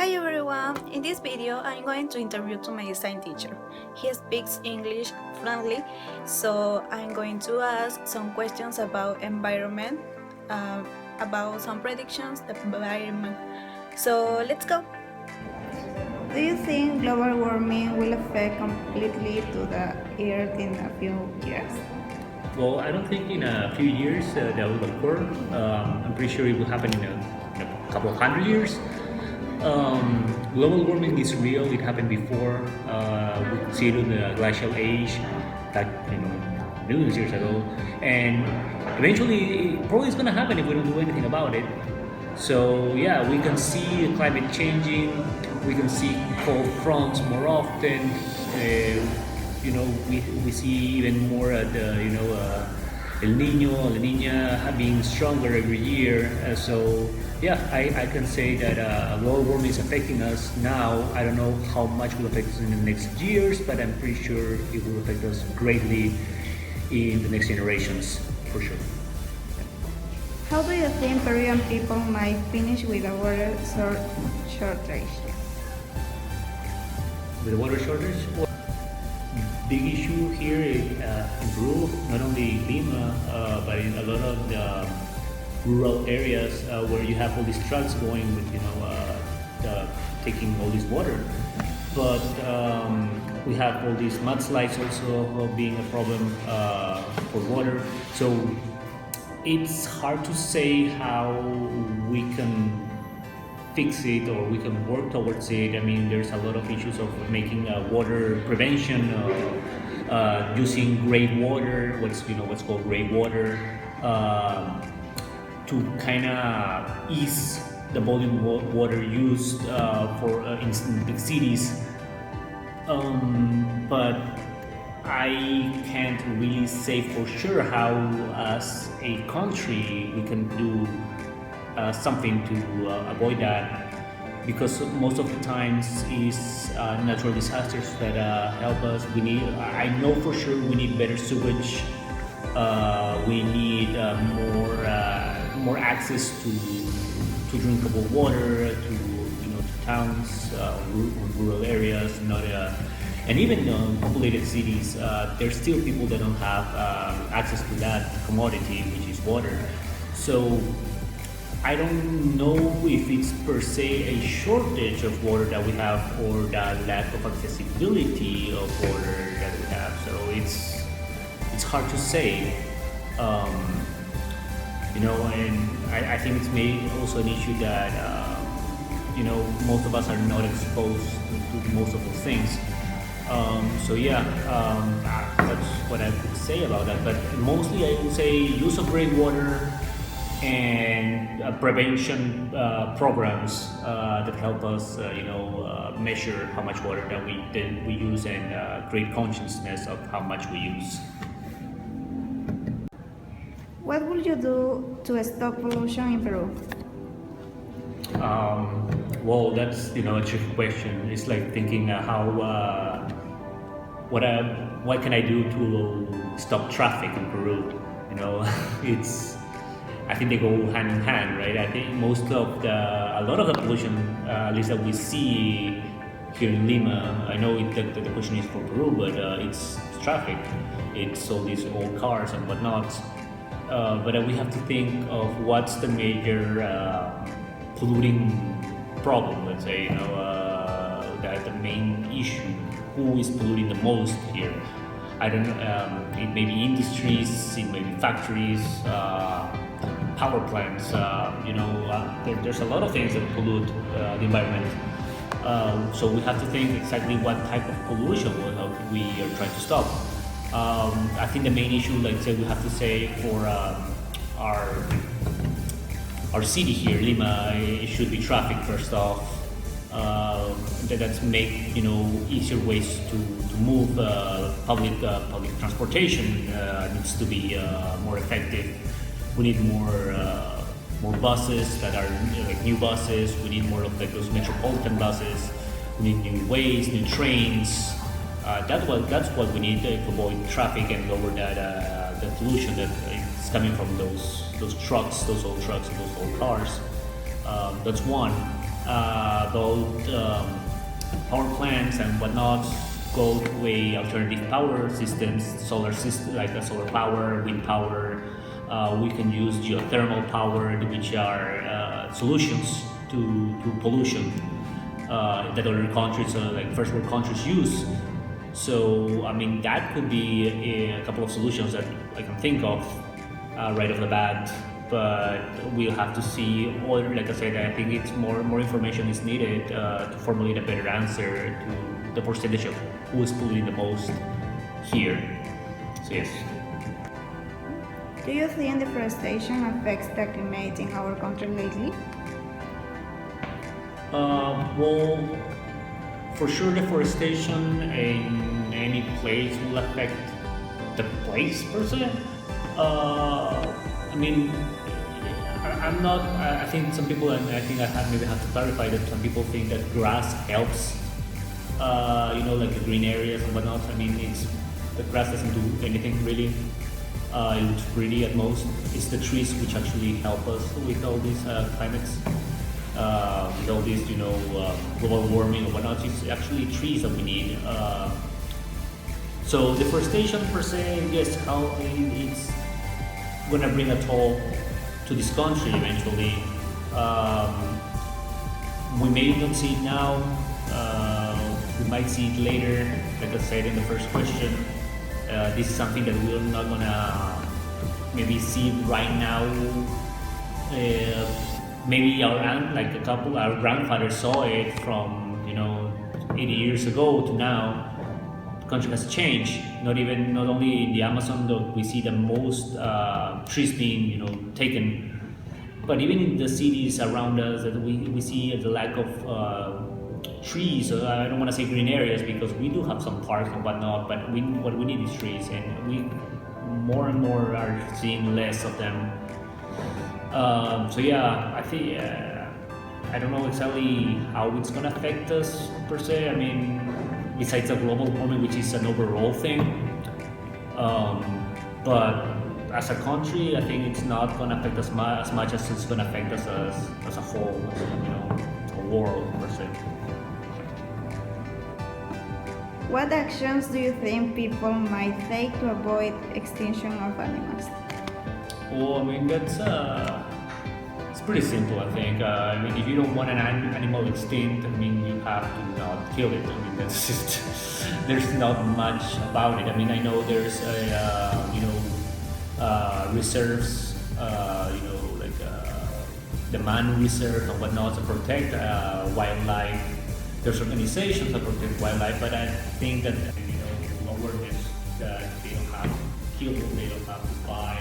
Hi everyone, in this video I'm going to interview to my design teacher. He speaks English fluently, so I'm going to ask some questions about environment, about some predictions of environment. So let's go! Do you think global warming will affect completely to the Earth in a few years? Well, I don't think in a few years that will occur. I'm pretty sure it will happen in a couple of hundred years. Global warming is real. It happened before. We could see it in the glacial age, that millions of years ago, and eventually, probably it's going to happen if we don't do anything about it. So yeah, we can see climate changing. We can see cold fronts more often. We see even more El Nino, La Nina being stronger every year. So yeah, I can say that global warming is affecting us now. I don't know how much will affect us in the next years, but I'm pretty sure it will affect us greatly in the next generations, for sure. How do you think Peruvian people might finish with a water shortage? With the water shortage, big issue here in Peru, not only Lima, but in a lot of the rural areas where you have all these trucks going with, taking all this water. But we have all these mudslides also being a problem for water. So it's hard to say how we can fix it or we can work towards it. I mean, there's a lot of issues of making water prevention, using gray water, what's called gray water, to kind of ease the volume of water used in big cities. But I can't really say for sure how, as a country, we can do something to avoid that, because most of the times is natural disasters that help us. I know for sure we need better sewage. We need more access to drinkable water, to towns, rural areas, and even populated cities. There's still people that don't have access to that commodity, which is water. So I don't know if it's per se a shortage of water that we have or the lack of accessibility of water that we have. So it's hard to say. And I think it's maybe also an issue that most of us are not exposed to most of those things. That's what I could say about that. But mostly I would say use of gray water and prevention programs that help us, measure how much water that we use and create consciousness of how much we use. What would you do to stop pollution in Peru? Well, that's a tricky question. It's like thinking what can I do to stop traffic in Peru? I think they go hand in hand, right? I think a lot of the pollution, at least that we see here in Lima, I know the question is for Peru, but it's traffic. It's all these old cars and whatnot. But we have to think of what's the major polluting problem, let's say, that the main issue. Who is polluting the most here? I don't know, it may be industries, it may be factories, power plants, there's a lot of things that pollute the environment. So we have to think exactly what type of pollution we are trying to stop. I think the main issue, like say, we have to say for our city here, Lima, it should be traffic first off. That's make easier ways to move. Public transportation needs to be more effective. We need more buses that are like new buses. We need more of like those metropolitan buses. We need new ways, new trains. That's what we need to avoid traffic and lower the pollution that is coming from those trucks, those old trucks, and those old cars. That's one. those power plants and whatnot go to a alternative power systems, solar system like a solar power, wind power. We can use geothermal power, which are solutions to pollution that other countries, like first world countries, use. So I mean that could be a couple of solutions that I can think of right off the bat. But we'll have to see. Or like I said, I think it's more information is needed to formulate a better answer to the percentage of who is polluting the most here. So yes. Do you think deforestation affects the climate in our country lately? Well, for sure, deforestation in any place will affect the place per se. I mean, I'm not. I think some people, and I think maybe have to clarify that some people think that grass helps. Like the green areas and whatnot. I mean, the grass doesn't do anything really. It looks pretty at most. It's the trees which actually help us with all these climates, with all these, global warming and whatnot. It's actually trees that we need. So deforestation per se, yes, how it's gonna bring a toll to this country eventually. We may not see it now. We might see it later. Like I said in the first question, this is something that we're not gonna maybe see right now. Maybe our grandfathers saw it from 80 years ago to now. The country has changed. Not only in the Amazon that we see the most trees being taken, but even in the cities around us that we see the lack of trees. I don't want to say green areas because we do have some parks and whatnot, but what we need is trees, and we more and more are seeing less of them. So yeah, I think I don't know exactly how it's gonna affect us per se. I mean, besides the global warming, which is an overall thing, but as a country, I think it's not gonna affect us as much as it's gonna affect us as a whole, a world per se. What actions do you think people might take to avoid extinction of animals? Well, I mean it's pretty simple. I think. I mean, if you don't want an animal extinct, I mean, you have to not kill it. I mean, that's just there's not much about it. I mean, I know there's reserves, like the Manu Reserve and whatnot to protect wildlife. There's organizations that protect wildlife, but I think that awareness that they don't have to kill them, they don't have to buy